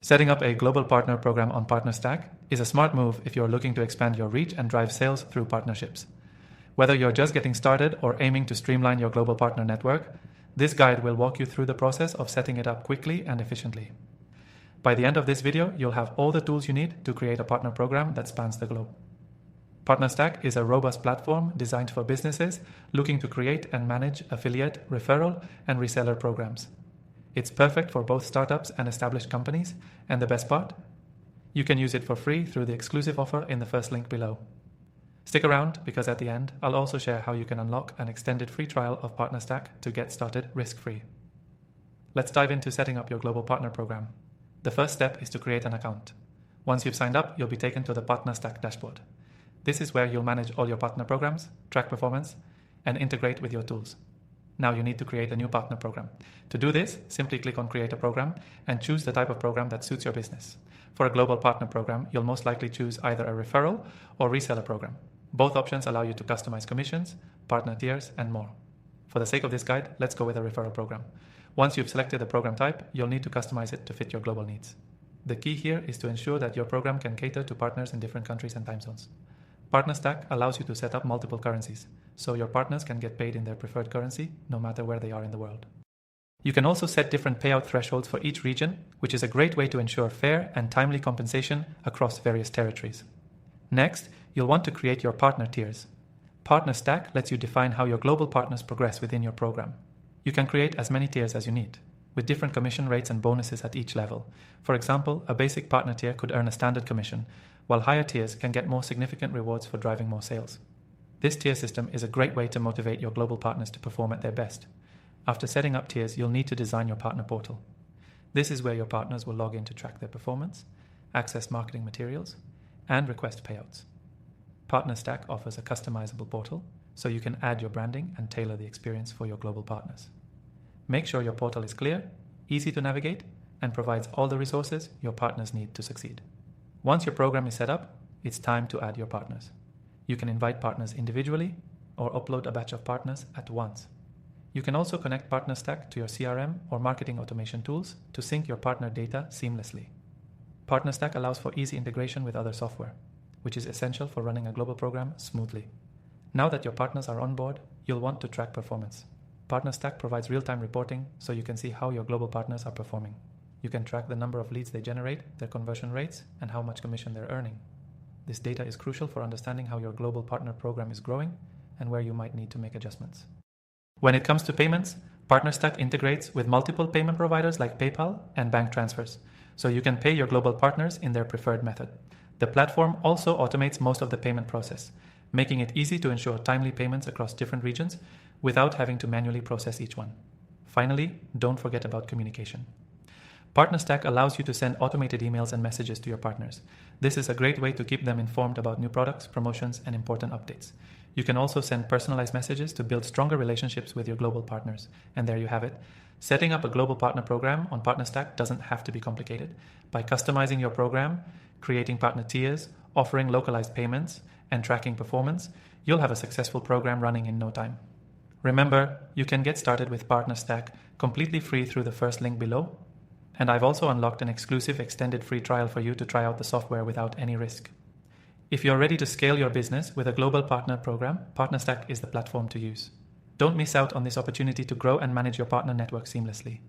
Setting up a global partner program on PartnerStack is a smart move if you're looking to expand your reach and drive sales through partnerships. Whether you're just getting started or aiming to streamline your global partner network, this guide will walk you through the process of setting it up quickly and efficiently. By the end of this video, you'll have all the tools you need to create a partner program that spans the globe. PartnerStack is a robust platform designed for businesses looking to create and manage affiliate, referral, and reseller programs. It's perfect for both startups and established companies, and the best part? You can use it for free through the exclusive offer in the first link below. Stick around because at the end, I'll also share how you can unlock an extended free trial of PartnerStack to get started risk-free. Let's dive into setting up your global partner program. The first step is to create an account. Once you've signed up, you'll be taken to the PartnerStack dashboard. This is where you'll manage all your partner programs, track performance, and integrate with your tools. Now you need to create a new partner program. To do this, simply click on Create a Program and choose the type of program that suits your business. For a global partner program, you'll most likely choose either a referral or reseller program. Both options allow you to customize commissions, partner tiers, and more. For the sake of this guide, let's go with a referral program. Once you've selected the program type, you'll need to customize it to fit your global needs. The key here is to ensure that your program can cater to partners in different countries and time zones. PartnerStack allows you to set up multiple currencies, so your partners can get paid in their preferred currency no matter where they are in the world. You can also set different payout thresholds for each region, which is a great way to ensure fair and timely compensation across various territories. Next, you'll want to create your partner tiers. PartnerStack lets you define how your global partners progress within your program. You can create as many tiers as you need, with different commission rates and bonuses at each level. For example, a basic partner tier could earn a standard commission, while higher tiers can get more significant rewards for driving more sales. This tier system is a great way to motivate your global partners to perform at their best. After setting up tiers, you'll need to design your partner portal. This is where your partners will log in to track their performance, access marketing materials, and request payouts. PartnerStack offers a customizable portal, so you can add your branding and tailor the experience for your global partners. Make sure your portal is clear, easy to navigate, and provides all the resources your partners need to succeed. Once your program is set up, it's time to add your partners. You can invite partners individually or upload a batch of partners at once. You can also connect PartnerStack to your CRM or marketing automation tools to sync your partner data seamlessly. PartnerStack allows for easy integration with other software, which is essential for running a global program smoothly. Now that your partners are on board, you'll want to track performance. PartnerStack provides real-time reporting so you can see how your global partners are performing. You can track the number of leads they generate, their conversion rates, and how much commission they're earning. This data is crucial for understanding how your global partner program is growing and where you might need to make adjustments. When it comes to payments, PartnerStack integrates with multiple payment providers like PayPal and bank transfers, so you can pay your global partners in their preferred method. The platform also automates most of the payment process, making it easy to ensure timely payments across different regions without having to manually process each one. Finally, don't forget about communication. PartnerStack allows you to send automated emails and messages to your partners. This is a great way to keep them informed about new products, promotions, and important updates. You can also send personalized messages to build stronger relationships with your global partners. And there you have it. Setting up a global partner program on PartnerStack doesn't have to be complicated. By customizing your program, creating partner tiers, offering localized payments, and tracking performance, you'll have a successful program running in no time. Remember, you can get started with PartnerStack completely free through the first link below. And I've also unlocked an exclusive extended free trial for you to try out the software without any risk. If you're ready to scale your business with a global partner program, PartnerStack is the platform to use. Don't miss out on this opportunity to grow and manage your partner network seamlessly.